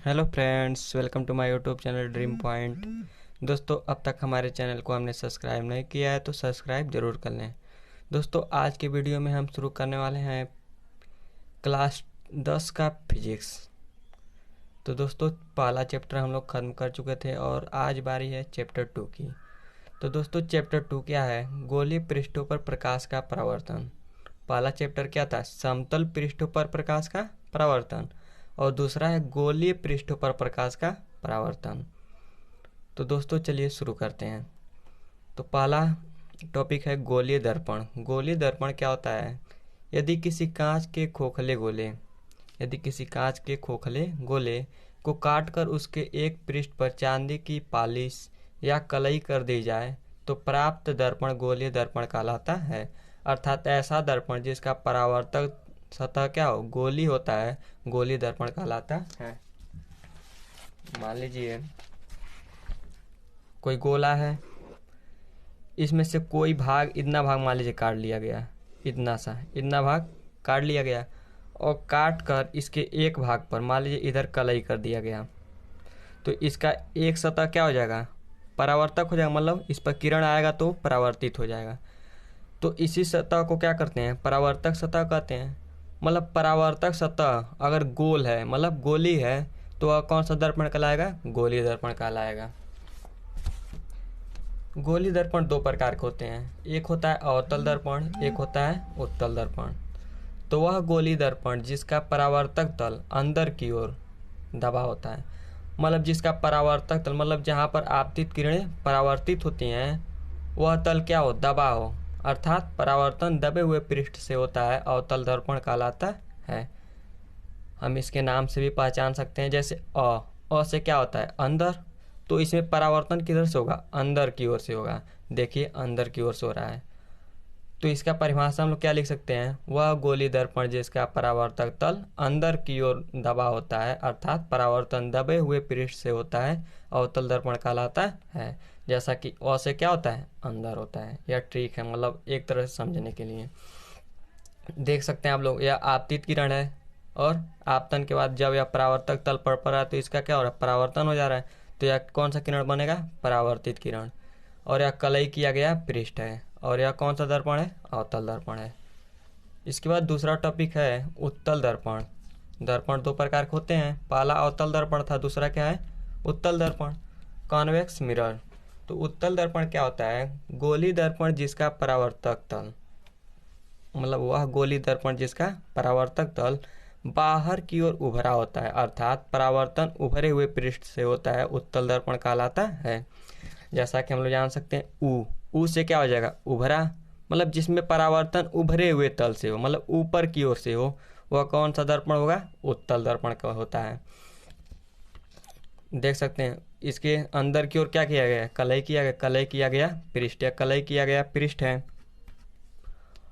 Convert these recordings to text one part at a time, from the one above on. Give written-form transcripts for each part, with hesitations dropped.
Hello friends, welcome to my YouTube channel dream point. दोस्तों, अब तक हमारे चैनल को हमने सब्सक्राइब नहीं किया है तो सब्सक्राइब ज़रूर कर लें। दोस्तों, आज के वीडियो में हम शुरू करने वाले हैं क्लास 10 का फिजिक्स। तो दोस्तों, पहला चैप्टर हम लोग ख़त्म कर चुके थे और आज बारी है चैप्टर 2 की। तो दोस्तों, चैप्टर 2 क्या है? गोलीय पृष्ठों पर प्रकाश का परावर्तन। पहला चैप्टर क्या था? समतल पृष्ठों पर प्रकाश का परावर्तन, और दूसरा है गोलीय पृष्ठों पर प्रकाश का परावर्तन। तो दोस्तों, चलिए शुरू करते हैं। तो पहला टॉपिक है गोलीय दर्पण। गोलीय दर्पण क्या होता है? यदि किसी कांच के खोखले गोले को काटकर उसके एक पृष्ठ पर चांदी की पालिश या कलई कर दी जाए तो प्राप्त दर्पण गोलीय दर्पण कहलाता है। अर्थात ऐसा दर्पण जिसका परावर्तक सतह क्या हो, गोली होता है, गोलीय दर्पण कहलाता है। मान लीजिए कोई गोला है, इसमें से कोई भाग, इतना भाग मान लीजिए काट लिया गया, इतना भाग काट लिया गया और काट कर इसके एक भाग पर मान लीजिए इधर कलई कर दिया गया, तो इसका एक सतह क्या हो जाएगा? परावर्तक हो जाएगा। मतलब इस पर किरण आएगा तो परावर्तित हो जाएगा। तो इसी सतह को क्या करते हैं? परावर्तक सतह कहते हैं। मतलब परावर्तक सतह अगर गोल है, मतलब गोली है, तो वह कौन सा दर्पण कहलाएगा? गोलीय दर्पण कहलाएगा। गोलीय दर्पण दो प्रकार के होते हैं, एक होता है अवतल दर्पण, एक होता है उत्तल दर्पण। तो वह गोलीय दर्पण जिसका परावर्तक तल अंदर की ओर दबा होता है, मतलब जिसका परावर्तक तल, मतलब जहाँ पर आपतित किरणें परावर्तित होती हैं वह तल क्या हो? दबा हो, अर्थात परावर्तन दबे हुए पृष्ठ से होता है, अवतल दर्पण कहलाता है। हम इसके नाम से भी पहचान सकते हैं, जैसे अ से क्या होता है? अंदर। तो इसमें परावर्तन किधर से होगा? अंदर की ओर से होगा। देखिए, अंदर की ओर से हो रहा है। तो इसका परिभाषा हम लोग क्या लिख सकते हैं? वह गोलीय दर्पण जिसका परावर्तक तल अंदर की ओर दबा होता है, अर्थात परावर्तन दबे हुए पृष्ठ से होता है, अवतल दर्पण कहलाता है। जैसा कि अ से क्या होता है? अंदर होता है। यह ट्रिक है, मतलब एक तरह से समझने के लिए। देख सकते हैं आप लोग, यह आपतित किरण है और आपतन के बाद जब यह परावर्तक तल पर पड़ा तो इसका क्या हो रहा है? परावर्तन हो जा रहा है। तो यह कौन सा किरण बनेगा? परावर्तित किरण। और यह कलई किया गया पृष्ठ है। और यह कौन सा दर्पण है? अवतल दर्पण है। इसके बाद दूसरा टॉपिक है उत्तल दर्पण। दर्पण दो प्रकार के होते हैं, पहला अवतल दर्पण था, दूसरा क्या है? उत्तल दर्पण, कॉन्वेक्स मिरर। तो उत्तल दर्पण क्या होता है? गोलीय दर्पण जिसका परावर्तक तल, मतलब वह गोलीय दर्पण जिसका परावर्तक तल बाहर की ओर उभरा होता है, अर्थात परावर्तन उभरे हुए पृष्ठ से होता है, उत्तल दर्पण कहलाता है। जैसा कि हम लोग जान सकते हैं ऊ से क्या हो जाएगा? उभरा। मतलब जिसमें परावर्तन उभरे हुए तल से हो, मतलब ऊपर की ओर से हो, वह कौन सा दर्पण होगा? उत्तल दर्पण का होता है। देख सकते हैं इसके अंदर की ओर क्या किया गया? कलई किया गया पृष्ठ, या कलई किया गया पृष्ठ है,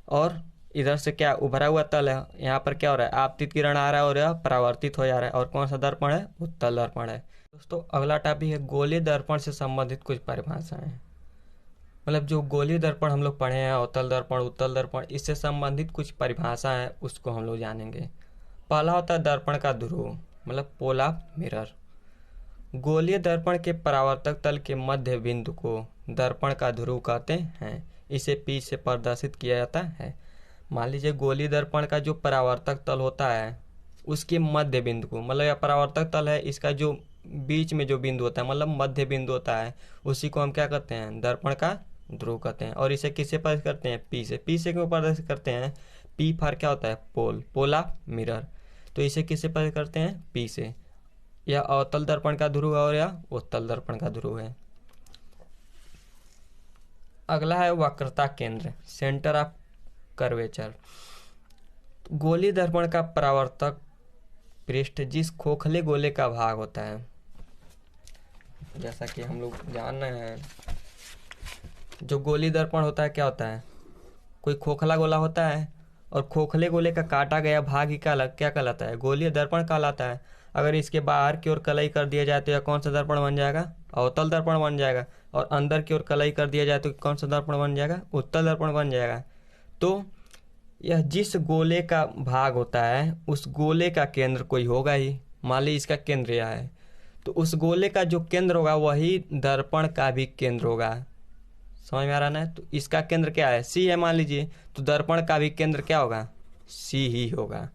और इधर से क्या उभरा हुआ तल है। यहाँ पर क्या हो रहा है? आपतित किरण आ रहा है और यह परावर्तित हो जा रहा है। और कौन सा दर्पण है? उत्तल दर्पण है। दोस्तों, अगला टॉपिक है गोलीय दर्पण से संबंधित कुछ परिभाषाएं। मतलब जो गोलीय दर्पण हम लोग पढ़े हैं, अवतल दर्पण, उत्तल दर्पण, इससे संबंधित कुछ परिभाषा है, उसको हम लोग जानेंगे। पहला होता है दर्पण का ध्रुव, मतलब पोल ऑफ मिरर। गोलीय दर्पण के परावर्तक तल के मध्य बिंदु को दर्पण का ध्रुव कहते हैं। इसे P से प्रदर्शित किया जाता है। मान लीजिए गोलीय दर्पण का जो परावर्तक तल होता है उसके मध्य बिंदु को, मतलब यह परावर्तक तल है, इसका जो बीच में जो बिंदु होता है, मतलब मध्य बिंदु होता है, उसी को हम क्या कहते हैं? दर्पण का ध्रुव कहते हैं। और इसे किससे प्रदर्शित करते हैं? P से क्यों प्रदर्शित करते हैं? P फॉर क्या होता है? Pole of mirror. तो इसे किससे प्रदर्शित करते हैं? P से। यह अवतल दर्पण का ध्रुव है और यह उत्तल दर्पण का ध्रुव है। अगला है वक्रता केंद्र, सेंटर ऑफ कर्वेचर। गोलीय दर्पण का परावर्तक पृष्ठ जिस खोखले गोले का भाग होता है, जैसा कि हम लोग जान रहे हैं, जो गोलीय दर्पण होता है क्या होता है? कोई खोखला गोला होता है और खोखले गोले का काटा गया भाग ही क्या कहलाता है? गोलीय दर्पण कहलाता है। अगर इसके बाहर की ओर कलई कर दिया जाए तो यह कौन सा दर्पण बन जाएगा? अवतल दर्पण बन जाएगा। और अंदर की ओर कलई कर दिया जाए तो कौन सा दर्पण बन जाएगा? उत्तल दर्पण बन जाएगा। तो यह जिस गोले का भाग होता है उस गोले का केंद्र कोई होगा ही, मान लीजिए इसका केंद्र यह है, तो उस गोले का जो केंद्र होगा वही दर्पण का भी केंद्र होगा। समझ में आ रहा ना? तो इसका केंद्र क्या है, सी है मान लीजिए, तो दर्पण का भी केंद्र क्या होगा, सी ही होगा।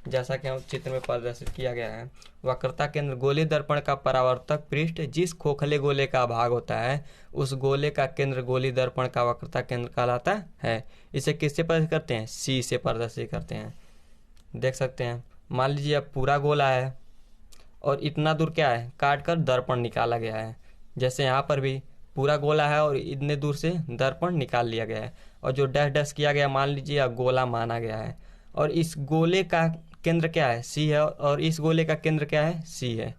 जैसा कि हम चित्र में प्रदर्शित किया गया है, वक्रता केंद्र गोलीय दर्पण का परावर्तक पृष्ठ जिस खोखले गोले का भाग होता है उस गोले का केंद्र गोलीय दर्पण का वक्रता केंद्र कहलाता है। इसे किससे प्रदर्शित करते हैं, सी से प्रदर्शित करते हैं। देख सकते हैं, मान लीजिए अब पूरा गोला है और इतना दूर क्या है, काट कर दर्पण निकाला गया है। जैसे यहाँ पर भी पूरा गोला है और इतने दूर से दर्पण निकाल लिया गया है, और जो डैश डैश किया गया मान लीजिए अब गोला माना गया है, और इस गोले का केंद्र क्या है, सी है, और इस गोले का केंद्र क्या है, सी है।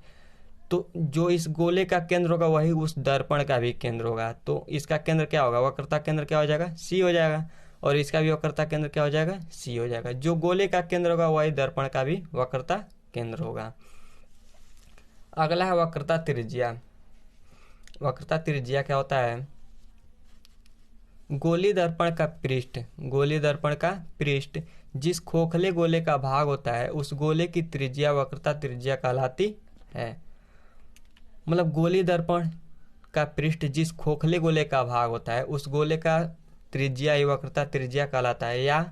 तो जो इस गोले का केंद्र होगा वही उस दर्पण का भी केंद्र होगा। तो इसका केंद्र क्या होगा, वक्रता केंद्र क्या हो जाएगा, सी हो जाएगा, और इसका भी वक्रता केंद्र क्या हो जाएगा, सी हो जाएगा। जो गोले का केंद्र होगा वही दर्पण का भी वक्रता केंद्र होगा। अगला है वक्रता त्रिज्या। वक्रता त्रिज्या क्या होता है, गोलीय दर्पण का पृष्ठ, गोलीय दर्पण का पृष्ठ जिस खोखले गोले का भाग होता है उस गोले की त्रिज्या वक्रता त्रिज्या कहलाती है। मतलब गोलीय दर्पण का पृष्ठ जिस खोखले गोले का भाग होता है उस गोले का त्रिज्या ही वक्रता त्रिज्या कहलाता है। या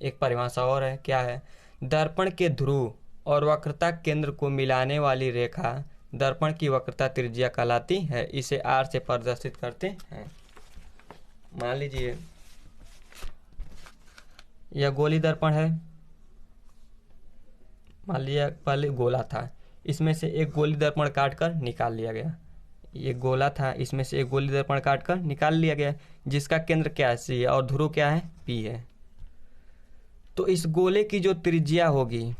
एक परिभाषा और है, क्या है, दर्पण के ध्रुव और वक्रता केंद्र को मिलाने वाली रेखा दर्पण की वक्रता त्रिज्या कहलाती है। इसे आर से प्रदर्शित करते हैं। मान लीजिए यह गोली दर्पण है, मान लीजिए पहले गोला था, इसमें से एक गोली दर्पण काट कर निकाल लिया गया। ये गोला था, इसमें से एक गोली दर्पण काट कर निकाल लिया गया, जिसका केंद्र क्या है, सी है, और ध्रुव क्या है, पी है। तो इस गोले की जो त्रिज्या होगी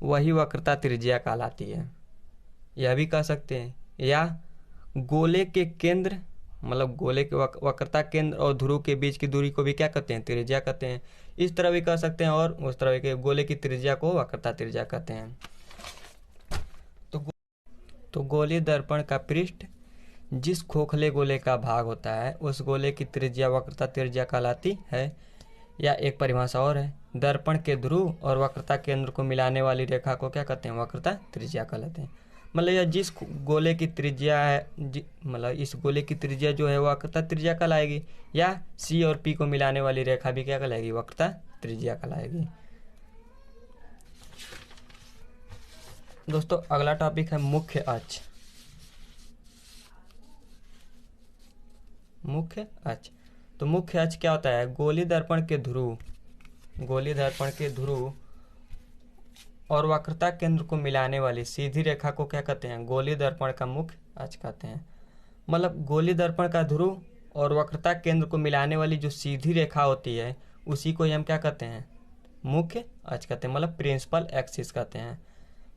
वही वक्रता त्रिज्या कहलाती है। यह भी कह सकते हैं, या गोले के केंद्र, मतलब गोले के वक्रता केंद्र और ध्रुव के बीच की दूरी को भी क्या कहते हैं, त्रिज्या कहते हैं। इस तरह भी कह सकते हैं, और उस तरह के गोले की त्रिज्या को वक्रता त्रिज्या कहते हैं। तो गोलीय दर्पण का पृष्ठ जिस खोखले गोले का भाग होता है उस गोले की त्रिज्या वक्रता त्रिज्या कहलाती है। या एक परिभाषा और है, दर्पण के ध्रुव और वक्रता केंद्र को मिलाने वाली रेखा को क्या कहते हैं, वक्रता त्रिज्या कहलाते हैं। मतलब यह जिस गोले की त्रिज्या है, मतलब इस गोले की त्रिज्या जो है वक्रता त्रिज्या कहलाएगी, या सी और पी को मिलाने वाली रेखा भी क्या कहलाएगी, वक्रता त्रिज्या कहलाएगी। दोस्तों अगला टॉपिक है मुख्य अक्ष। मुख्य अक्ष, तो मुख्य अक्ष क्या होता है, गोलीय दर्पण के ध्रुव, गोलीय दर्पण के ध्रुव और वक्रता केंद्र को मिलाने वाली सीधी रेखा को क्या कहते हैं, गोलीय दर्पण का मुख्य अक्ष कहते हैं। मतलब गोलीय दर्पण का ध्रुव और वक्रता केंद्र को मिलाने वाली जो सीधी रेखा होती है उसी को हम क्या कहते हैं, मुख्य अक्ष कहते हैं, मतलब प्रिंसिपल एक्सिस कहते हैं।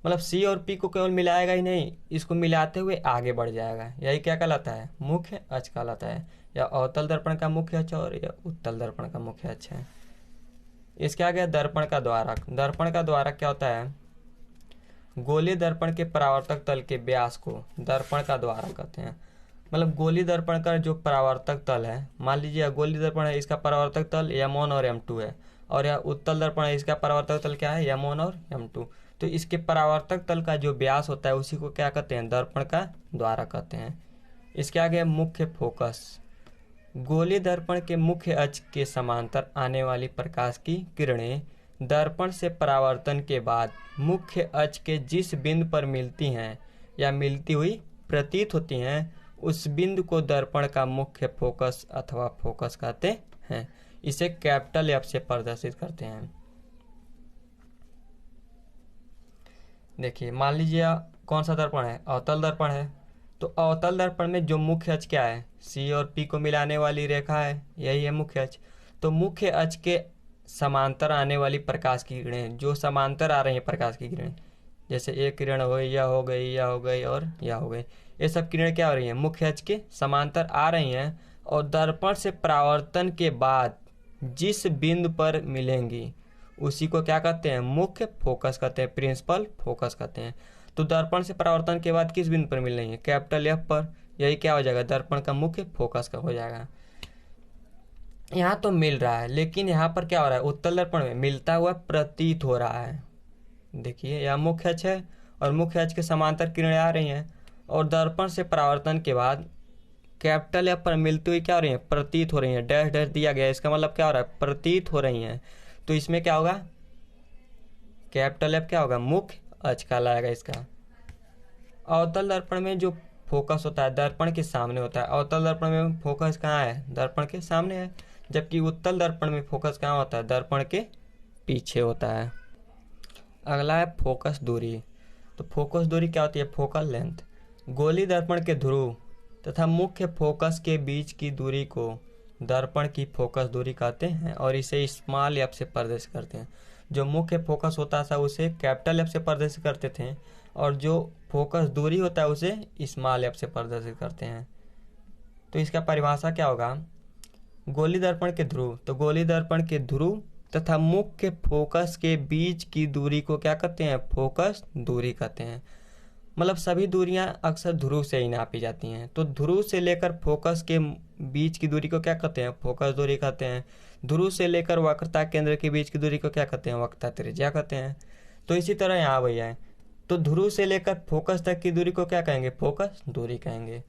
मतलब सी और पी को केवल मिलाएगा ही नहीं, इसको मिलाते हुए आगे बढ़ जाएगा, यही क्या कहलाता है, मुख्य अक्ष कहलाता है। या अवतल दर्पण का मुख्य अक्ष और या उत्तल दर्पण का मुख्य अक्ष है। इसके आगे दर्पण का द्वारक। दर्पण का द्वारक क्या होता है, गोलीय दर्पण के परावर्तक तल के व्यास को दर्पण का द्वारक कहते हैं। मतलब गोलीय दर्पण का जो परावर्तक तल है, मान लीजिए गोलीय दर्पण है, इसका परावर्तक तल M1 और M2 है, और यह उत्तल दर्पण है, इसका परावर्तक तल क्या है, M1 और M2। तो इसके परावर्तक तल का जो व्यास होता है उसी को क्या कहते हैं, दर्पण का द्वारक कहते हैं। इसके आगे मुख्य फोकस। गोलीय दर्पण के मुख्य अक्ष के समांतर आने वाली प्रकाश की किरणें दर्पण से परावर्तन के बाद मुख्य अक्ष के जिस बिंदु पर मिलती हैं या मिलती हुई प्रतीत होती हैं उस बिंदु को दर्पण का मुख्य फोकस अथवा फोकस कहते हैं। इसे कैपिटल एफ से प्रदर्शित करते हैं। देखिए मान लीजिए कौन सा दर्पण है, अवतल दर्पण है। तो अवतल दर्पण में जो मुख्य अक्ष क्या है, सी और पी को मिलाने वाली रेखा है, यही है मुख्य अक्ष। तो मुख्य अक्ष के समांतर आने वाली प्रकाश की किरणें, जो समांतर आ रही है प्रकाश की किरणें, जैसे एक किरण हो गई, यह हो गई, यह हो गई और यह हो गई, ये सब किरणें क्या हो रही हैं, मुख्य अक्ष के समांतर आ रही हैं और दर्पण से परावर्तन के बाद जिस बिंदु पर मिलेंगी उसी को क्या कहते हैं, मुख्य फोकस कहते हैं, प्रिंसिपल फोकस कहते हैं। तो दर्पण से परावर्तन के बाद किस बिंदु पर मिल रही है, कैपिटल एफ पर, यही क्या हो जाएगा, दर्पण का मुख्य फोकस का हो जाएगा। यहाँ तो मिल रहा है, लेकिन यहाँ पर क्या हो रहा है, उत्तल दर्पण में मिलता हुआ प्रतीत हो रहा है। देखिए यह मुख्य अक्ष है और मुख्य अक्ष के समांतर किरणें आ रही हैं और दर्पण से परावर्तन के बाद कैपिटल एफ पर मिलती हुई क्या हो रही है, प्रतीत हो रही है। डैश डैश दिया गया, इसका मतलब क्या हो रहा है, प्रतीत हो रही हैं। तो इसमें क्या होगा, कैपिटल एफ क्या होगा, मुख्य अक्ष कहलाएगा इसका। अवतल दर्पण में जो फोकस होता है दर्पण के सामने होता है। अवतल दर्पण में फोकस कहाँ है, दर्पण के सामने है, जबकि उत्तल दर्पण में फोकस कहाँ होता है, दर्पण के पीछे होता है। अगला है फोकस दूरी। तो फोकस दूरी क्या होती है, फोकल लेंथ। गोली दर्पण के ध्रुव तथा मुख्य फोकस के बीच की दूरी को दर्पण की फोकस दूरी कहते हैं और इसे स्मॉल एफ से प्रदर्शित करते हैं। जो मुख्य फोकस होता था उसे कैपिटल एफ से प्रदर्शित करते थे और जो फोकस दूरी होता है उसे स्मॉल एफ से प्रदर्शित करते हैं। तो इसका परिभाषा क्या होगा, गोली दर्पण के ध्रुव, तो गोली दर्पण के ध्रुव तथा मुख्य फोकस के बीच की दूरी को क्या कहते हैं, फोकस दूरी कहते हैं। मतलब सभी दूरियां अक्सर ध्रुव से ही नापी जाती हैं। तो ध्रुव से लेकर फोकस के बीच की दूरी को क्या कहते हैं, फोकस दूरी कहते हैं। ध्रुव से लेकर वक्रता केंद्र के बीच की दूरी को क्या कहते हैं, वक्रता त्रिज्या कहते हैं। तो इसी तरह यहाँ भैया है, तो ध्रुव से लेकर फोकस तक की दूरी को क्या कहेंगे, फोकस दूरी कहेंगे।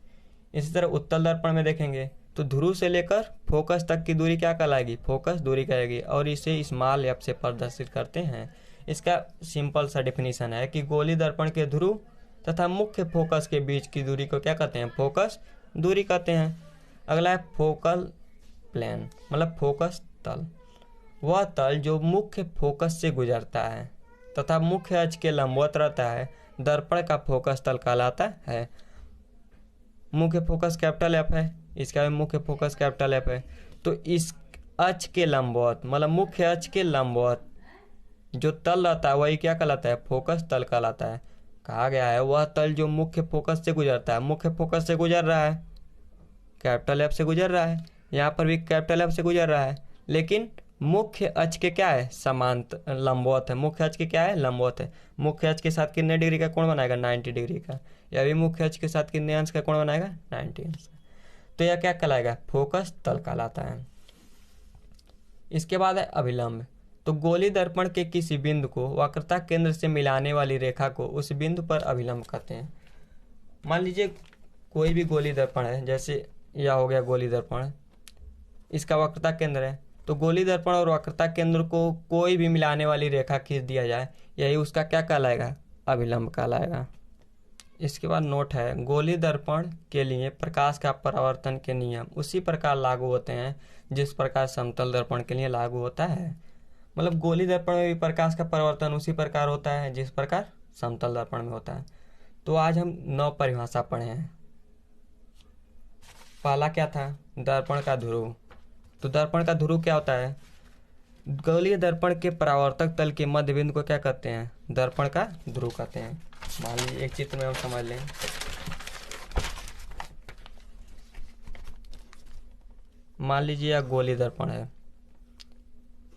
इसी तरह उत्तल दर्पण में देखेंगे तो ध्रुव से लेकर फोकस तक की दूरी क्या कहलाएगी, फोकस दूरी कहेगी और इसे स्मॉल एफ से प्रदर्शित करते हैं। इसका सिंपल सा डिफिनीशन है कि गोली दर्पण के ध्रुव तथा मुख्य फोकस के बीच की दूरी को क्या कहते हैं, फोकस दूरी कहते हैं। अगला है फोकल प्लेन, मतलब फोकस तल। वह तल जो मुख्य फोकस से गुजरता है तथा मुख्य अक्ष के लंबवत रहता है दर्पण का फोकस तल कहलाता है। मुख्य फोकस कैपिटल एफ है, इसका भी मुख्य फोकस कैपिटल एफ है। तो इस अक्ष के लंबवत, मतलब मुख्य अक्ष के लंबवत जो तल रहता है वही क्या कहलाता है, फोकस तल कहलाता है। कहा गया है वह तल जो मुख्य फोकस से गुजरता है, मुख्य फोकस से गुजर रहा है, कैपिटल एफ से गुजर रहा है, यहाँ पर भी कैपिटल एफ से गुजर रहा है, लेकिन मुख्य अक्ष के क्या है, समांतर लंबवत है। मुख्य अक्ष के क्या है, लंबवत है। मुख्य अक्ष के साथ कितने डिग्री का कोण बनाएगा, 90 डिग्री का। यह भी मुख्य अक्ष के साथ कितने अंश का कोण बनाएगा, 90 अंश का। तो यह क्या कहलाएगा, फोकस तल कहलाता है। इसके बाद है अभिलंब। तो गोली दर्पण के किसी बिंदु को वक्रता केंद्र से मिलाने वाली रेखा को उस बिंदु पर अभिलंब कहते हैं। मान लीजिए कोई भी गोली दर्पण है, जैसे यह हो गया गोली दर्पण, इसका वक्रता केंद्र है। तो गोली दर्पण और वक्रता केंद्र को कोई भी मिलाने वाली रेखा खींच दिया जाए, यही उसका क्या कहलाएगा, अभिलंब कहलाएगा। इसके बाद नोट है, गोली दर्पण के लिए प्रकाश का परावर्तन के नियम उसी प्रकार लागू होते हैं जिस प्रकार समतल दर्पण के लिए लागू होता है। मतलब गोली दर्पण में भी प्रकाश का परावर्तन उसी प्रकार होता है जिस प्रकार समतल दर्पण में होता है। तो आज हम 9 परिभाषा पढ़े हैं। पहला क्या था, दर्पण का ध्रुव। तो दर्पण का ध्रुव क्या होता है, गोलीय दर्पण के परावर्तक तल के मध्य बिंदु को क्या कहते हैं, दर्पण का ध्रुव कहते हैं। मान लीजिए एक चित्र में हम समझ लें, मान लीजिए यह गोली दर्पण है,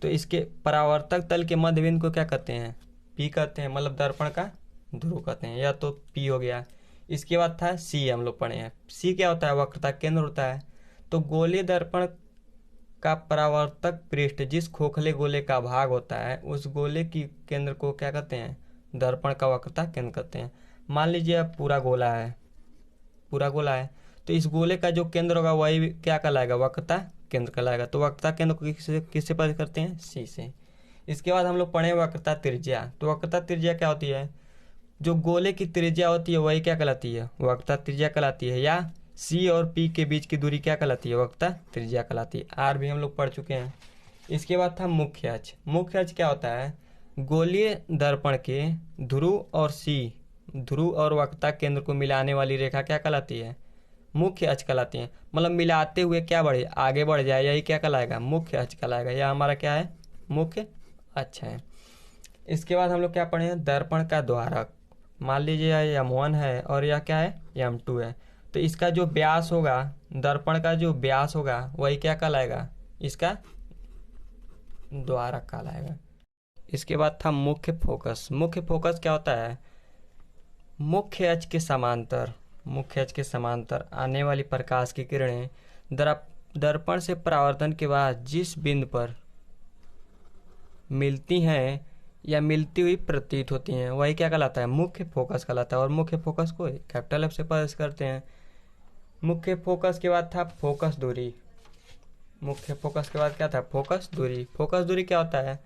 तो इसके परावर्तक तल के मध्य बिंदु को क्या कहते हैं, पी कहते हैं, मतलब दर्पण का ध्रुव कहते हैं। या तो पी हो गया। इसके बाद था सी, हम लोग पढ़े हैं। सी क्या होता है, वक्रता केंद्र होता है। तो गोलीय दर्पण का परावर्तक पृष्ठ जिस खोखले गोले का भाग होता है उस गोले की केंद्र को क्या कहते हैं, दर्पण का वक्रता केंद्र कहते हैं। मान लीजिए अब पूरा गोला है, पूरा गोला है, तो इस गोले का जो केंद्र होगा वही क्या कहलाएगा, वक्रता केंद्र कहलाएगा। तो वक्रता केंद्र को किससे पता करते हैं, सी से। इसके बाद हम लोग पढ़े वक्रता त्रिज्या। तो वक्रता त्रिज्या क्या होती है, जो गोले की त्रिज्या होती है वही क्या कहलाती है, वक्रता त्रिज्या कहलाती है। या सी और पी के बीच की दूरी क्या कहलाती है, वक्रता त्रिज्या कहलाती है। आर भी हम लोग पढ़ चुके हैं। इसके बाद था मुख्य अक्ष। मुख्य अक्ष क्या होता है, गोलीय दर्पण के ध्रुव और सी, ध्रुव और वक्रता केंद्र को मिलाने वाली रेखा क्या कहलाती है, मुख्य अक्ष कहलाती है। मतलब मिलाते हुए क्या बढ़े, आगे बढ़ जाए, यही क्या कहलाएगा, मुख्य अक्ष कहलाएगा। यह हमारा क्या है, मुख्य अक्ष है। इसके बाद हम लोग क्या पढ़े हैं, दर्पण का द्वारक। मान लीजिए यह M1 है और यह क्या है, M2 है। तो इसका जो व्यास होगा, दर्पण का जो व्यास होगा वही क्या कहलाएगा, इसका द्वारक कहलाएगा। इसके बाद था मुख्य फोकस। मुख्य फोकस क्या होता है, मुख्य अक्ष के समांतर, मुख्य अक्ष के समांतर आने वाली प्रकाश की किरणें दर्पण से परावर्तन के बाद जिस बिंदु पर मिलती हैं या मिलती हुई प्रतीत होती हैं, वही क्या कहलाता है, मुख्य फोकस कहलाता है। और मुख्य फोकस को कैपिटल एफ से प्रदर्शित करते हैं। मुख्य फोकस के बाद था फोकस दूरी। मुख्य फोकस के बाद क्या था, फोकस दूरी। फोकस दूरी क्या होता है,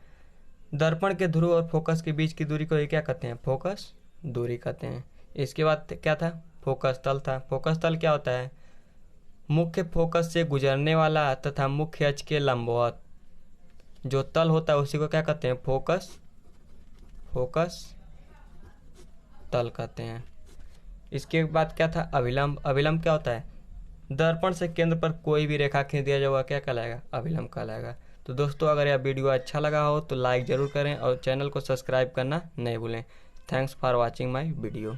दर्पण के ध्रुव और फोकस के बीच की दूरी को ये क्या कहते हैं, फोकस दूरी कहते हैं। इसके बाद क्या था, फोकस तल था। फोकस तल क्या होता है, मुख्य फोकस से गुजरने वाला तथा मुख्य अक्ष के लंबवत जो तल होता है उसी को क्या कहते हैं, फोकस तल कहते हैं। इसके बाद क्या था, अभिलंब। अभिलंब क्या होता है, दर्पण से केंद्र पर कोई भी रेखा खींच दिया जाएगा, क्या कहलाएगा, अभिलंब कहलाएगा। तो दोस्तों अगर यह वीडियो अच्छा लगा हो तो लाइक ज़रूर करें और चैनल को सब्सक्राइब करना नहीं भूलें। Thanks for watching my video.